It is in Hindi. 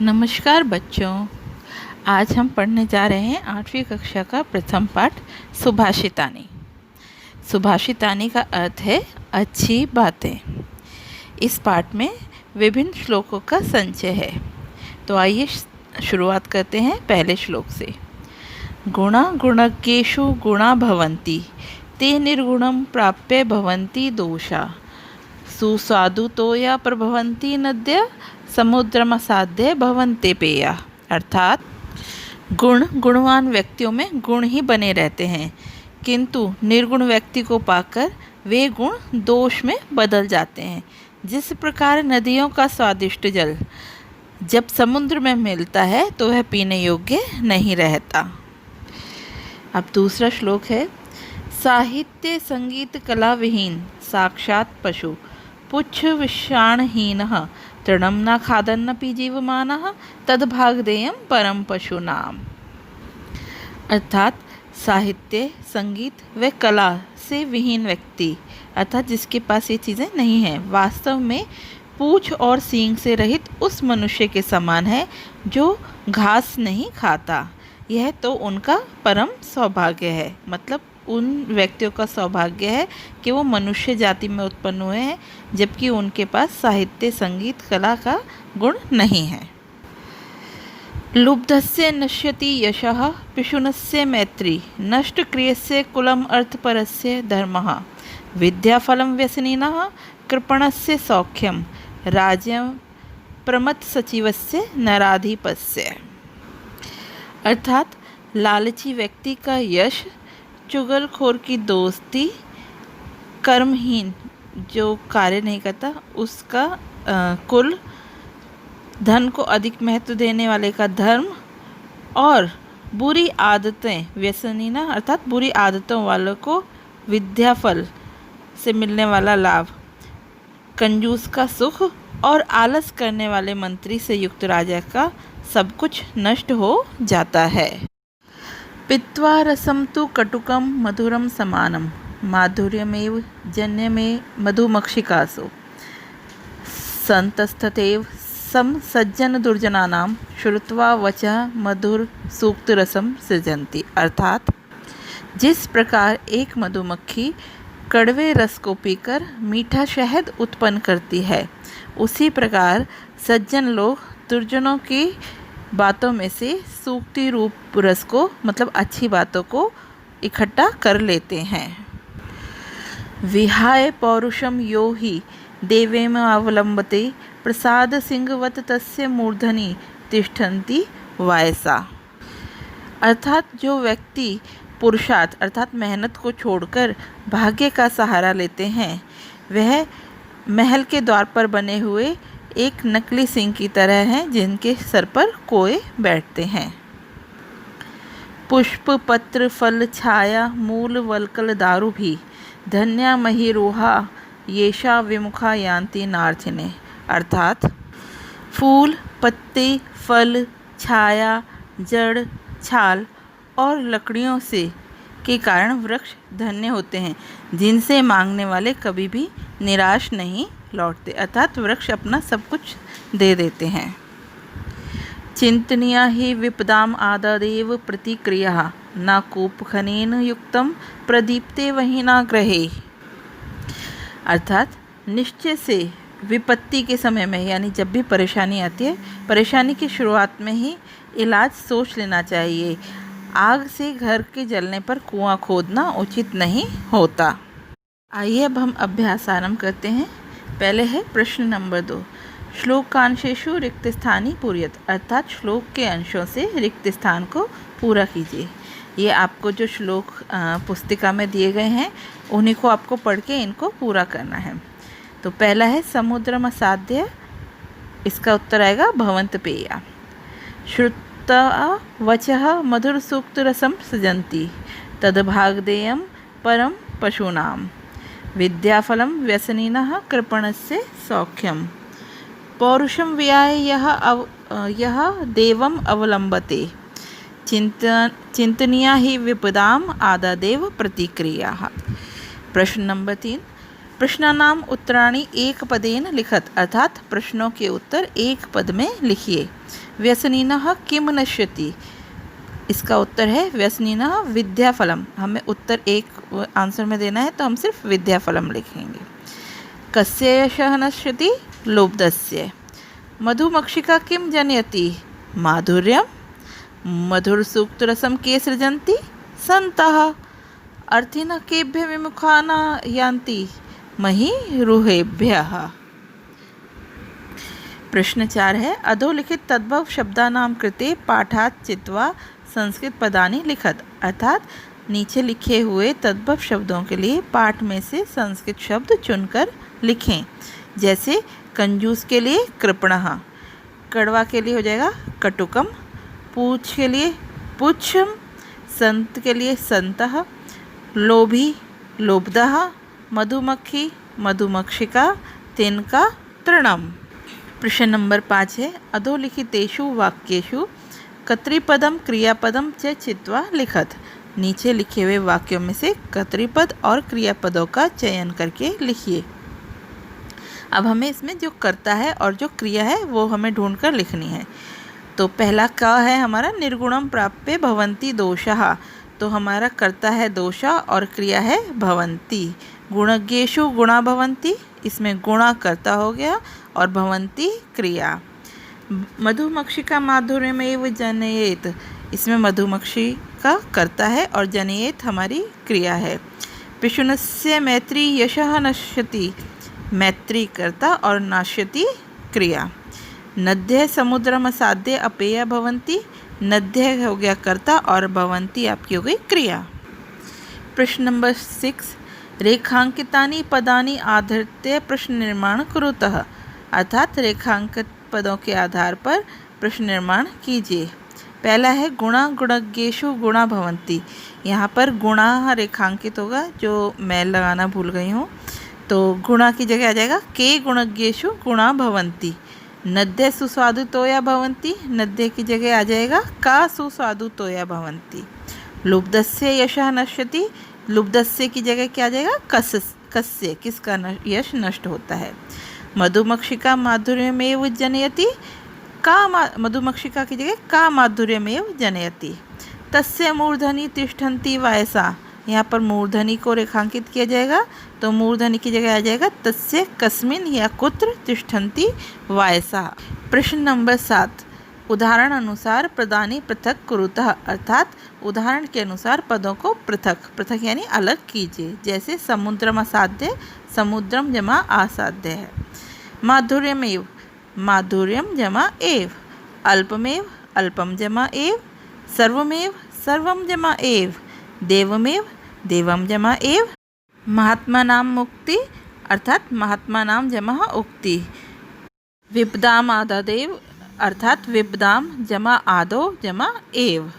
नमस्कार बच्चों। आज हम पढ़ने जा रहे हैं 8वीं कक्षा का प्रथम पाठ सुभाषितानी। सुभाषितानी का अर्थ है अच्छी बातें। इस पाठ में विभिन्न श्लोकों का संचय है। तो आइए शुरुआत करते हैं पहले श्लोक से। गुणा गुणज्ञेषु गुणा भवन्ति ते निर्गुणं प्राप्य भवन्ति दोषा सुस्वादुतोया प्रभवन्ति नद्य समुद्रमसाध्य भवन्ते पेया। अर्थात गुणवान व्यक्तियों में गुण ही बने रहते हैं, किंतु निर्गुण व्यक्ति को पाकर वे गुण दोष में बदल जाते हैं। जिस प्रकार नदियों का स्वादिष्ट जल जब समुद्र में मिलता है तो वह पीने योग्य नहीं रहता। अब दूसरा श्लोक है। साहित्य संगीत कला विहीन साक्षात पशु पुच्छ विषाणहीनः तृणं न खादन्नपि जीवमानः तद्भागधेयं परम पशूनाम। अर्थात साहित्य संगीत व कला से विहीन व्यक्ति, अर्थात जिसके पास ये चीज़ें नहीं हैं, वास्तव में पूंछ और सींग से रहित उस मनुष्य के समान है जो घास नहीं खाता। यह तो उनका परम सौभाग्य है। मतलब उन व्यक्तियों का सौभाग्य है कि वो मनुष्य जाति में उत्पन्न हुए हैं, जबकि उनके पास साहित्य संगीत कला का गुण नहीं है। लुब्धस्य नश्यति यशः पिशुनस्य मैत्री नष्ट क्रियस्य कुलम अर्थपरस्य धर्मः विद्याफलं व्यसनिनः कृपणस्य सौख्यम राज्यं प्रमथ सचिवस्य नराधिपस्य। अर्थात लालची व्यक्ति का यश, चुगलखोर की दोस्ती, कर्महीन जो कार्य नहीं करता उसका कुल, धन को अधिक महत्व देने वाले का धर्म, और बुरी आदतें व्यसनीना अर्थात बुरी आदतों वालों को विद्याफल से मिलने वाला लाभ, कंजूस का सुख और आलस करने वाले मंत्री से युक्त राजा का सब कुछ नष्ट हो जाता है। पित्वा रसम तु कटुकम मधुरम समानम माधुर्यमेव जन्यमे मधुमक्षिकासु संतस्ततेव सम सज्जन दुर्जनानां श्रुत्वा वचः मधुर सूक्त रसम सृजन्ति। अर्थात जिस प्रकार एक मधुमक्खी कड़वे रस को पीकर मीठा शहद उत्पन्न करती है, उसी प्रकार सज्जन लोग दुर्जनों की बातों में से सूक्ति रूप रस को, मतलब अच्छी बातों को इकट्ठा कर लेते हैं। विहाय पौरुषम यो हि देवेम अवलंबते प्रसाद सिंहवत तस्य मूर्धनि तिष्ठन्ति वायसा। अर्थात जो व्यक्ति पुरुषार्थ अर्थात मेहनत को छोड़कर भाग्य का सहारा लेते हैं, वह महल के द्वार पर बने हुए एक नकली सिंह की तरह हैं जिनके सर पर कोए बैठते हैं। पुष्प पत्र फल छाया मूल वल्कल दारु भी धन्या महिरोहा येषा विमुखा यान्ति नार्थिने। अर्थात फूल, पत्ते, फल, छाया, जड़, छाल और लकड़ियों से के कारण वृक्ष धन्य होते हैं, जिनसे मांगने वाले कभी भी निराश नहीं लौटते। अर्थात वृक्ष अपना सब कुछ दे देते हैं। चिंतनीया ही विपदाम आदादेव प्रतिक्रिया न कूपखनेन युक्तम प्रदीप्ते वही ना ग्रहे। अर्थात निश्चय से विपत्ति के समय में, यानी जब भी परेशानी आती है, परेशानी की शुरुआत में ही इलाज सोच लेना चाहिए। आग से घर के जलने पर कुआं खोदना उचित नहीं होता। आइए अब हम अभ्यास आरंभ करते हैं। पहले है प्रश्न नंबर 2। श्लोकांशेषु रिक्त स्थानी पूर्यत। अर्थात श्लोक के अंशों से रिक्त स्थान को पूरा कीजिए। ये आपको जो श्लोक पुस्तिका में दिए गए हैं उन्हीं को आपको पढ़ के इनको पूरा करना है। तो पहला है समुद्रमसाध्य, इसका उत्तर आएगा भवन्त पेया। श्रुत्वा वचः मधुर सूक्त रसम सृजन्ति तद्भागधेयं परम पशूनाम विद्याफलं व्यसनिनः कृपणस्य सौख्यम पौरुषं विहाय यः देवम् अवलंबते चिंतनीया ही विपदाम आदादेव प्रतिक्रिया। प्रश्न नंबर 3। प्रश्नानाम उत्तराणि एक पदेन लिखत, अर्थात प्रश्नों के उत्तर एक पद में लिखिए। व्यसनिनः किम नश्यति, इसका उत्तर है व्यसनिनः विद्याफलम। हमें उत्तर एक आंसर में देना है तो हम सिर्फ विद्याफलम लिखेंगे। कस्य यशः नश्यति, लोब्धस्य। मधुमक्षिका किम जनयति, माधुर्यम। मधुरसूक्तरसं के सृजन्ति, सन्तः। अर्थिनः केभ्यः विमुखा न यान्ति, महीरुहेभ्यः। प्रश्न 4 है, अधोलिखित तद्भव शब्दानां कृते पाठात् चित्वा संस्कृत पदानि लिखत, अर्थात नीचे लिखे हुए तद्भव शब्दों के लिए पाठ में से संस्कृत शब्द चुनकर लिखें। जैसे कंजूस के लिए कृपणः, कड़वा के लिए हो जाएगा कटुकम, पूछ के लिए पुच्छम, संत के लिए संतः, लोभी लोब्धः, मधुमक्खी मधुमक्षिका, तिनका तृणम। प्रश्न नंबर 5 है, अधोलिखितेषु वाक्येषु कर्तृपदम क्रियापदम च चित्वा लिखत, नीचे लिखे हुए वाक्यों में से कर्तृपद और क्रियापदों का चयन करके लिखिए। अब हमें इसमें जो कर्ता है और जो क्रिया है वो हमें ढूंढकर लिखनी है। तो पहला क्या है हमारा, निर्गुणम प्राप्य भवन्ति दोषः, तो हमारा कर्ता है दोषा और क्रिया है भवन्ति। गुणज्ञेषु गुणा भवन्ति, इसमें गुणा कर्ता हो गया और भवन्ति क्रिया। मधुमक्षिका माधुर्यमेव जनयेत, इसमें मधुमक्षिका कर्ता है और जनयेत हमारी क्रिया है। पिशुनस्य मैत्री यशः नश्यति, मैत्री कर्ता और नाश्यति क्रिया। नद्य समुद्रमसाद्य अपेया भवन्ति, नद्य हो गया कर्ता और भवन्ति आपकी हो गई क्रिया। प्रश्न नंबर 6, रेखांकितानि पदानि आधृत्य प्रश्न निर्माण कुरुतः, अर्थात रेखांकित पदों के आधार पर प्रश्न निर्माण कीजिए। पहला है गुणा गुणज्ञेषु गुणा भवन्ति, यहाँ पर गुणा रेखांकित होगा, जो मैं लगाना भूल गई हूँ, तो गुणा की जगह आ जाएगा के गुणज्ञेषु गुणा भवन्ति। नद्य सुस्वादु तोया भवन्ति, नद्य की जगह आ जाएगा का सुस्वादु तोया भवन्ति। लुब्धस्य यशः नश्यति, लुब्धस्य की जगह क्या आ जाएगा कस्य, किसका यश नष्ट होता है। मधुमक्षिका माधुर्यमेव जनयति, का मधुमक्षिका की जगह का माधुर्यमेव जनयति। तस्य मूर्धनि तिष्ठन्ति वायसा, यहाँ पर मूर्धनि को रेखांकित किया जाएगा, तो मूर्धनि की जगह आ जाएगा तस्य कस्मिन् या कुत्र तिष्ठन्ति वायसा। प्रश्न नंबर 7, उदाहरण अनुसार पदानि पृथक कुरुतः, अर्थात उदाहरण के अनुसार पदों को पृथक पृथक यानी अलग कीजिए। जैसे समुद्रम असाध्य, समुद्रम जमा आसाध्य है। माधुर्यमेव, माधुर्यम जमा एव। अल्पमेव, अल्पम जमा एव। सर्वमेव, सर्वम जमा एव। देवमेव, देवम जमा एव। महात्मा नाम मुक्ति, अर्थात महात्मा नाम जमा उक्ति। विपदाम आदादेव, अर्थात विपदाम जमा आदो जमा एव।